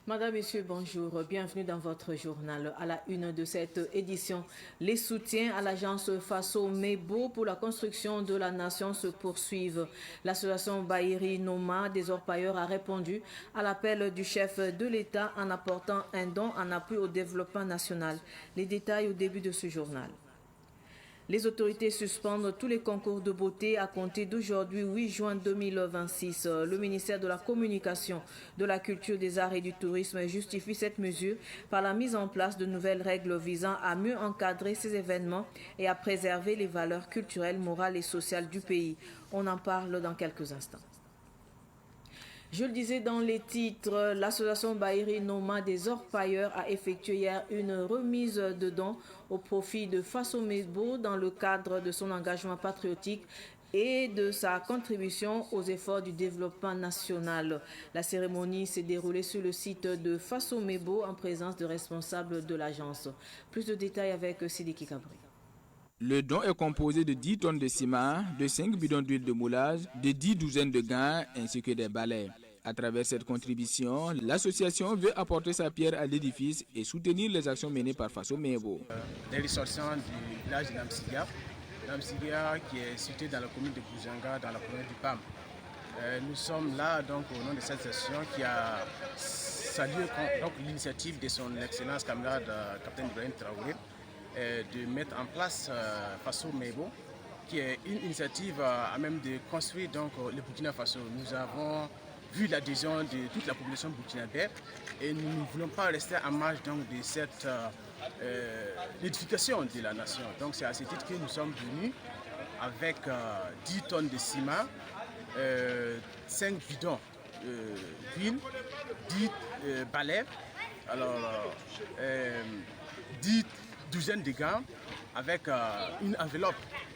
Madame, Monsieur, bonjour. Bienvenue dans votre journal. À la une de cette édition, les soutiens à l'agence Faso Mebo pour la construction de la nation se poursuivent. L'association Bahiri Noma des Orpailleurs a répondu à l'appel du chef de l'État en apportant un don en appui au développement national. Les détails au début de ce journal. Les autorités suspendent tous les concours de beauté à compter d'aujourd'hui 8 juin 2026. Le ministère de la Communication, de la Culture, des Arts et du Tourisme justifie cette mesure par la mise en place de nouvelles règles visant à mieux encadrer ces événements et à préserver les valeurs culturelles, morales et sociales du pays. On en parle dans quelques instants. Je le disais dans les titres, l'association Bahiri Noma des Orpailleurs a effectué hier une remise de dons au profit de Faso Mebo dans le cadre de son engagement patriotique et de sa contribution aux efforts du développement national. La cérémonie s'est déroulée sur le site de Faso Mebo en présence de responsables de l'agence. Plus de détails avec Sidiki Kabri. Le don est composé de 10 tonnes de ciment, de 5 bidons d'huile de moulage, de 10 douzaines de gants ainsi que des balais. À travers cette contribution, l'association veut apporter sa pierre à l'édifice et soutenir les actions menées par Faso Mebo. Des ressortissants du village de Namsigia qui est situé dans la commune de Boujanga, dans la commune du PAM. Nous sommes là donc au nom de cette session qui a salué l'initiative de son excellence camarade capitaine Ibrahim Traoré de mettre en place Faso Mebo, qui est une initiative à même de construire donc, le Burkina Faso. Nous avons vu l'adhésion de toute la population burkinabé et nous ne voulons pas rester en marge donc, de cette l'édification de la nation. Donc c'est à ce titre que nous sommes venus avec 10 tonnes de ciment, 5 bidons d'huile, 10 balais, alors 10 douzaines de gants avec une enveloppe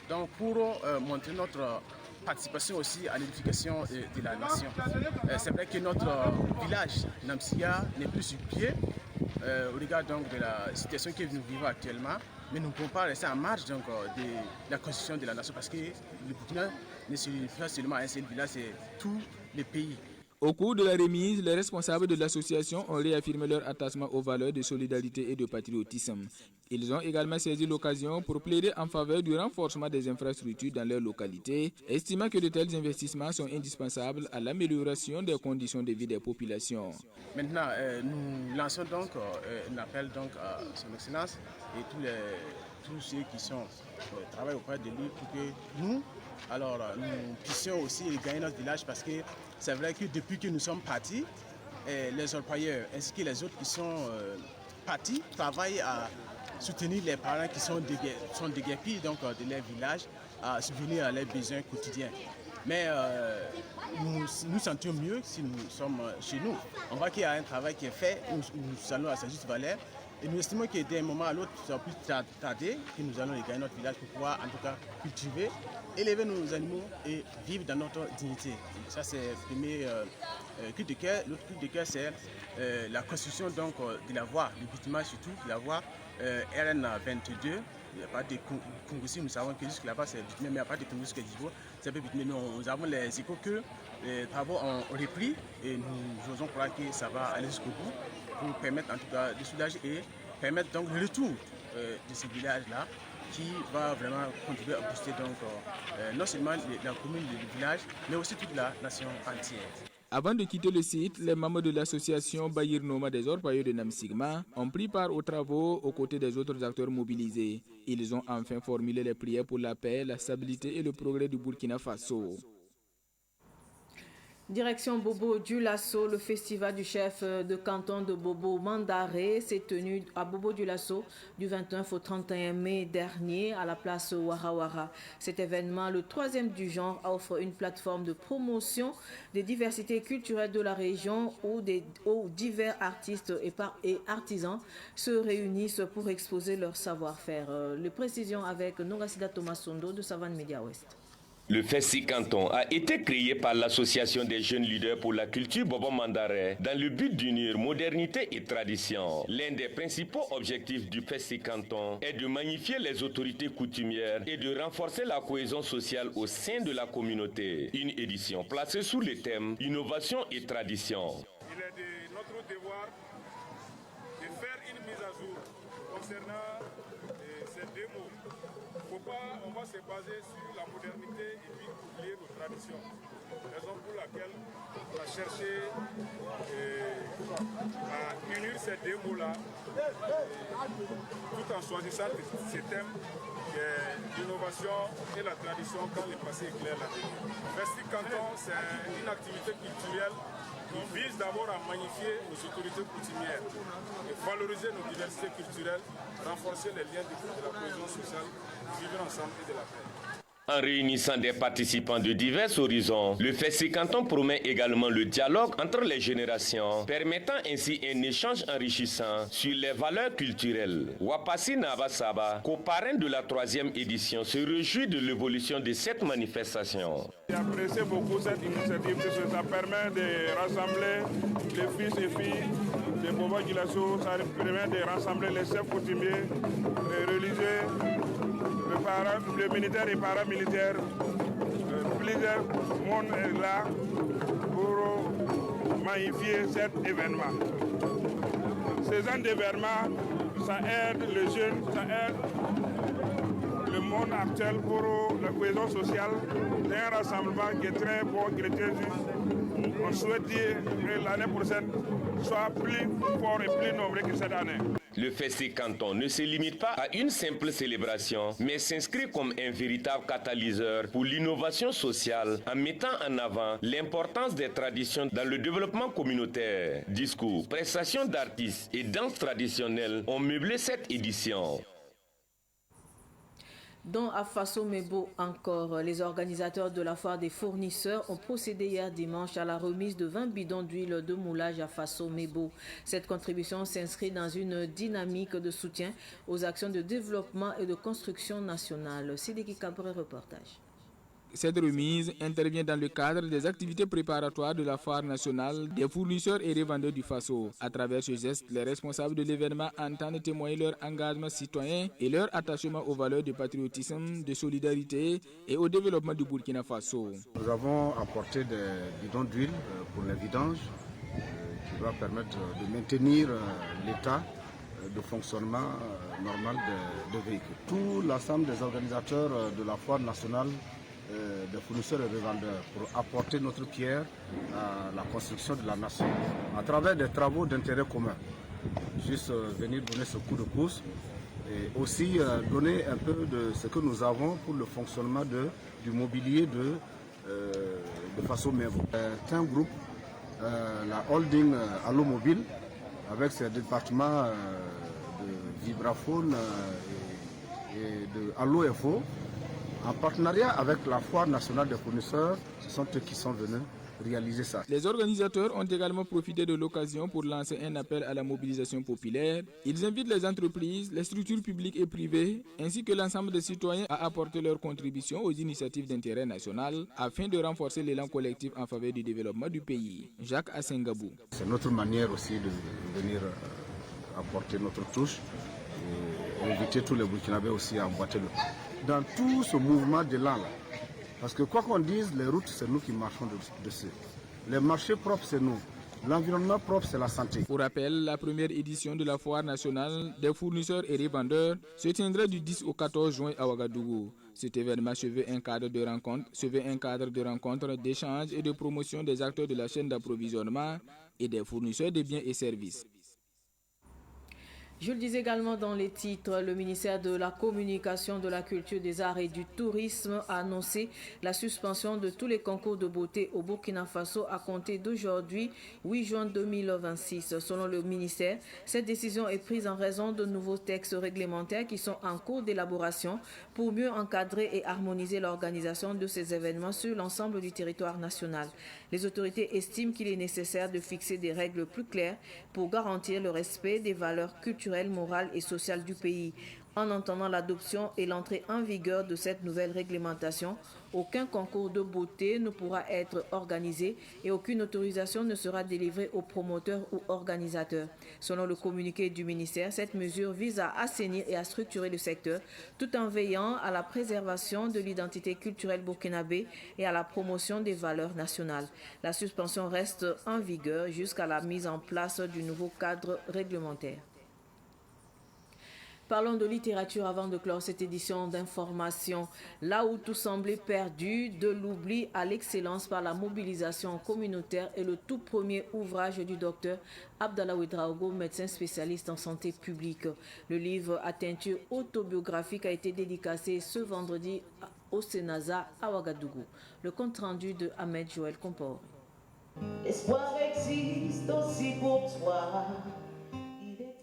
donc pour montrer notre participation aussi à l'édification de la nation. C'est vrai que notre village Namsigia n'est plus sur pied au regard donc de la situation que nous vivons actuellement, mais nous ne pouvons pas rester en marge donc, de la construction de la nation parce que le Burkina n'est pas seulement un seul village, c'est tout le pays. Au cours de la remise, les responsables de l'association ont réaffirmé leur attachement aux valeurs de solidarité et de patriotisme. Ils ont également saisi l'occasion pour plaider en faveur du renforcement des infrastructures dans leur localité, estimant que de tels investissements sont indispensables à l'amélioration des conditions de vie des populations. Maintenant, nous lançons donc un appel donc, à son excellence et tous ceux qui travaillent auprès de lui pour que nous puissions aussi gagner notre village parce que c'est vrai que depuis que nous sommes partis, les orpailleurs ainsi que les autres qui sont partis travaillent à soutenir les parents qui sont déguerpis donc, de leur village, à subvenir à leurs besoins quotidiens. Mais nous sentons mieux si nous sommes chez nous. On voit qu'il y a un travail qui est fait, nous allons à sa juste valeur. Et nous estimons que d'un moment à l'autre, ça va plus tarder, que nous allons gagner notre village pour pouvoir en tout cas cultiver, élever nos animaux et vivre dans notre dignité. Et ça c'est le premier cri de cœur. L'autre cri de cœur c'est la construction donc, de la voie, du bâtiment surtout, de la voie RN22. Il n'y a pas de Congoussi, nous savons que jusque là-bas c'est bitumé, mais il n'y a pas de Congoussi que Divo. C'est un peu bitumé. Nous avons les échos que les travaux ont repris et nous osons croire que ça va aller jusqu'au bout pour permettre en tout cas de soulager et permettre donc le retour de ces villages-là qui va vraiment contribuer à booster donc, non seulement la commune, le village, mais aussi toute la nation entière. Avant de quitter le site, les membres de l'association Bahiri Noma des Orpailleurs de Namsigma ont pris part aux travaux aux côtés des autres acteurs mobilisés. Ils ont enfin formulé les prières pour la paix, la stabilité et le progrès du Burkina Faso. Direction Bobo Dioulasso, le festival du chef de canton de Bobo Mandaré s'est tenu à Bobo Dioulasso du 29 au 31 mai dernier à la place Ouarawara. Cet événement, le troisième du genre, offre une plateforme de promotion des diversités culturelles de la région où divers artistes et artisans se réunissent pour exposer leur savoir-faire. Les précisions avec Nouracida Thomas Sondo de Savane Media Ouest. Le Festi Canton a été créé par l'Association des jeunes leaders pour la culture Bobo Mandare dans le but d'unir modernité et tradition. L'un des principaux objectifs du Festi Canton est de magnifier les autorités coutumières et de renforcer la cohésion sociale au sein de la communauté. Une édition placée sous le thème Innovation et Tradition. Il est de notre devoir de faire une mise à jour concernant ces deux mots. On va se baser sur la modernité et puis oublier nos traditions. Raison pour laquelle on a cherché à unir ces deux mots-là tout en choisissant ces thèmes l'innovation et la tradition quand le passé éclaire l'avenir. Festi Canton, c'est une activité culturelle qui vise d'abord à magnifier nos autorités coutumières et valoriser nos diversités culturelles, renforcer les liens de la cohésion sociale, vivre ensemble et de la paix. En réunissant des participants de divers horizons, le Festi Canton promet également le dialogue entre les générations, permettant ainsi un échange enrichissant sur les valeurs culturelles. Wapassi Nabasaba, coparrain de la 3e édition, se réjouit de l'évolution de cette manifestation. J'apprécie beaucoup cette initiative parce que ça permet de rassembler les fils et filles de Boba Djilasso, ça permet de rassembler les chefs coutumiers, les religieux, les militaires et paramilitaires. Plusieurs monde est là pour magnifier cet événement. Ces ans d'événement, ça aide les jeunes, ça aide le monde actuel pour la cohésion sociale. C'est un rassemblement qui est très bon, qui est très juste. On souhaite dire que l'année prochaine soit plus fort et plus nombreux que cette année. Le Festi Canton ne se limite pas à une simple célébration, mais s'inscrit comme un véritable catalyseur pour l'innovation sociale en mettant en avant l'importance des traditions dans le développement communautaire. Discours, prestations d'artistes et danses traditionnelles ont meublé cette édition. Dans Afaso Mebo encore, les organisateurs de la foire des fournisseurs ont procédé hier dimanche à la remise de 20 bidons d'huile de moulage à Afaso Mebo. Cette contribution s'inscrit dans une dynamique de soutien aux actions de développement et de construction nationale. Sidiki Kabre, reportage. Cette remise intervient dans le cadre des activités préparatoires de la foire nationale des fournisseurs et revendeurs du Faso. À travers ce geste, les responsables de l'événement entendent témoigner leur engagement citoyen et leur attachement aux valeurs de patriotisme, de solidarité et au développement du Burkina Faso. Nous avons apporté des bidons d'huile pour les vidanges qui va permettre de maintenir l'état de fonctionnement normal des véhicules. Tout l'ensemble des organisateurs de la foire nationale des fournisseurs et revendeurs pour apporter notre pierre à la construction de la nation à travers des travaux d'intérêt commun. Juste venir donner ce coup de pouce et aussi donner un peu de ce que nous avons pour le fonctionnement du mobilier de Faso Mebo. C'est un groupe, la holding Allo Mobile, avec ses départements de vibraphone et de Allo FO. En partenariat avec la foire nationale des fournisseurs, ce sont eux qui sont venus réaliser ça. Les organisateurs ont également profité de l'occasion pour lancer un appel à la mobilisation populaire. Ils invitent les entreprises, les structures publiques et privées, ainsi que l'ensemble des citoyens à apporter leur contribution aux initiatives d'intérêt national afin de renforcer l'élan collectif en faveur du développement du pays. Jacques Assengabou. C'est notre manière aussi de venir apporter notre touche et inviter tous les Burkinabés aussi à emboîter le pas. Dans tout ce mouvement d'élan là, parce que quoi qu'on dise, les routes c'est nous qui marchons dessus. Les marchés propres c'est nous. L'environnement propre c'est la santé. Pour rappel, la première édition de la foire nationale des fournisseurs et revendeurs se tiendra du 10 au 14 juin à Ouagadougou. Cet événement se veut un cadre de rencontre, d'échange et de promotion des acteurs de la chaîne d'approvisionnement et des fournisseurs de biens et services. Je le disais également dans les titres, le ministère de la Communication, de la Culture, des Arts et du Tourisme a annoncé la suspension de tous les concours de beauté au Burkina Faso à compter d'aujourd'hui, 8 juin 2026. Selon le ministère, cette décision est prise en raison de nouveaux textes réglementaires qui sont en cours d'élaboration pour mieux encadrer et harmoniser l'organisation de ces événements sur l'ensemble du territoire national. Les autorités estiment qu'il est nécessaire de fixer des règles plus claires pour garantir le respect des valeurs culturelles, morales et sociales du pays. En entendant l'adoption et l'entrée en vigueur de cette nouvelle réglementation, aucun concours de beauté ne pourra être organisé et aucune autorisation ne sera délivrée aux promoteurs ou organisateurs. Selon le communiqué du ministère, cette mesure vise à assainir et à structurer le secteur tout en veillant à la préservation de l'identité culturelle burkinabé et à la promotion des valeurs nationales. La suspension reste en vigueur jusqu'à la mise en place du nouveau cadre réglementaire. Parlons de littérature avant de clore cette édition d'information. Là où tout semblait perdu, de l'oubli à l'excellence par la mobilisation communautaire est le tout premier ouvrage du docteur Abdallah Ouedraogo, médecin spécialiste en santé publique. Le livre à teinture autobiographique a été dédicacé ce vendredi au Sénasa à Ouagadougou. Le compte rendu de Ahmed Joël Compor. L'espoir existe aussi pour toi.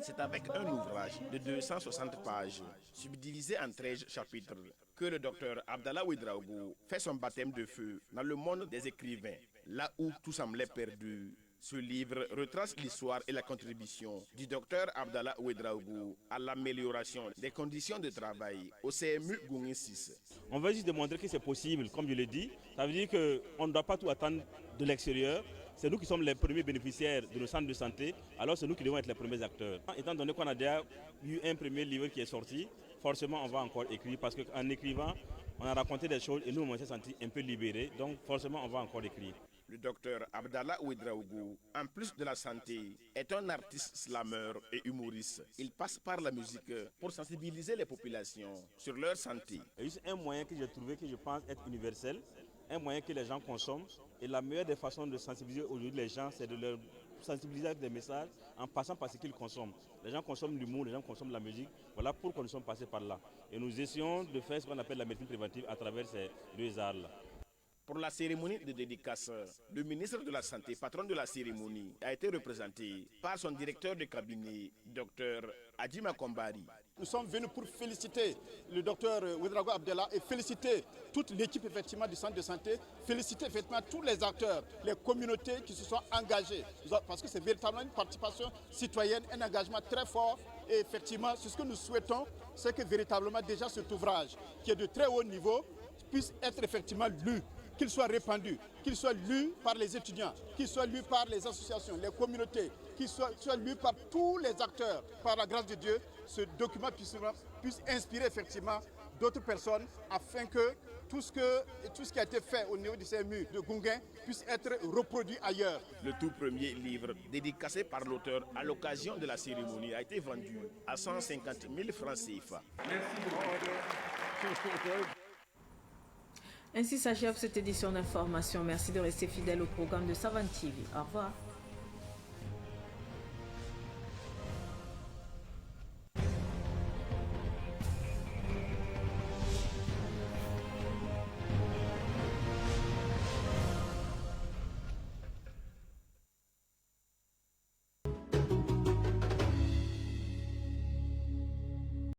C'est avec un ouvrage de 260 pages, subdivisé en 13 chapitres, que le docteur Abdallah Ouedraogo fait son baptême de feu dans le monde des écrivains, là où tout semblait perdu. Ce livre retrace l'histoire et la contribution du docteur Abdallah Ouedraogo à l'amélioration des conditions de travail au CMU Goungé 6. On veut juste démontrer que c'est possible, comme je l'ai dit. Ça veut dire qu'on ne doit pas tout attendre de l'extérieur. C'est nous qui sommes les premiers bénéficiaires de nos centres de santé, alors c'est nous qui devons être les premiers acteurs. Étant donné qu'on a déjà eu un premier livre qui est sorti, forcément on va encore écrire, parce qu'en écrivant, on a raconté des choses et nous on s'est sentis un peu libérés, donc forcément on va encore écrire. Le docteur Abdallah Ouedraogo, en plus de la santé, est un artiste slameur et humoriste. Il passe par la musique pour sensibiliser les populations sur leur santé. C'est juste un moyen que j'ai trouvé que je pense être universel, un moyen que les gens consomment. Et la meilleure des façons de sensibiliser aujourd'hui les gens, c'est de leur sensibiliser avec des messages en passant par ce qu'ils consomment. Les gens consomment l'humour, les gens consomment la musique. Voilà pourquoi nous sommes passés par là. Et nous essayons de faire ce qu'on appelle la médecine préventive à travers ces deux arts-là. Pour la cérémonie de dédicace, le ministre de la Santé, patron de la cérémonie, a été représenté par son directeur de cabinet, Dr Adjima Kombari. Nous sommes venus pour féliciter le docteur Ouedraogo Abdallah et féliciter toute l'équipe effectivement du centre de santé, féliciter effectivement tous les acteurs, les communautés qui se sont engagées, parce que c'est véritablement une participation citoyenne, un engagement très fort. Et effectivement, ce que nous souhaitons, c'est que véritablement déjà cet ouvrage, qui est de très haut niveau, puisse être effectivement lu, qu'il soit répandu, qu'il soit lu par les étudiants, qu'il soit lu par les associations, les communautés, qu'il soit lu par tous les acteurs. Par la grâce de Dieu, ce document puisse inspirer effectivement d'autres personnes afin que tout ce qui a été fait au niveau du CMU de Goungé puisse être reproduit ailleurs. Le tout premier livre dédicacé par l'auteur à l'occasion de la cérémonie a été vendu à 150 000 francs CFA. Ainsi s'achève cette édition d'information. Merci de rester fidèle au programme de Savane TV. Au revoir.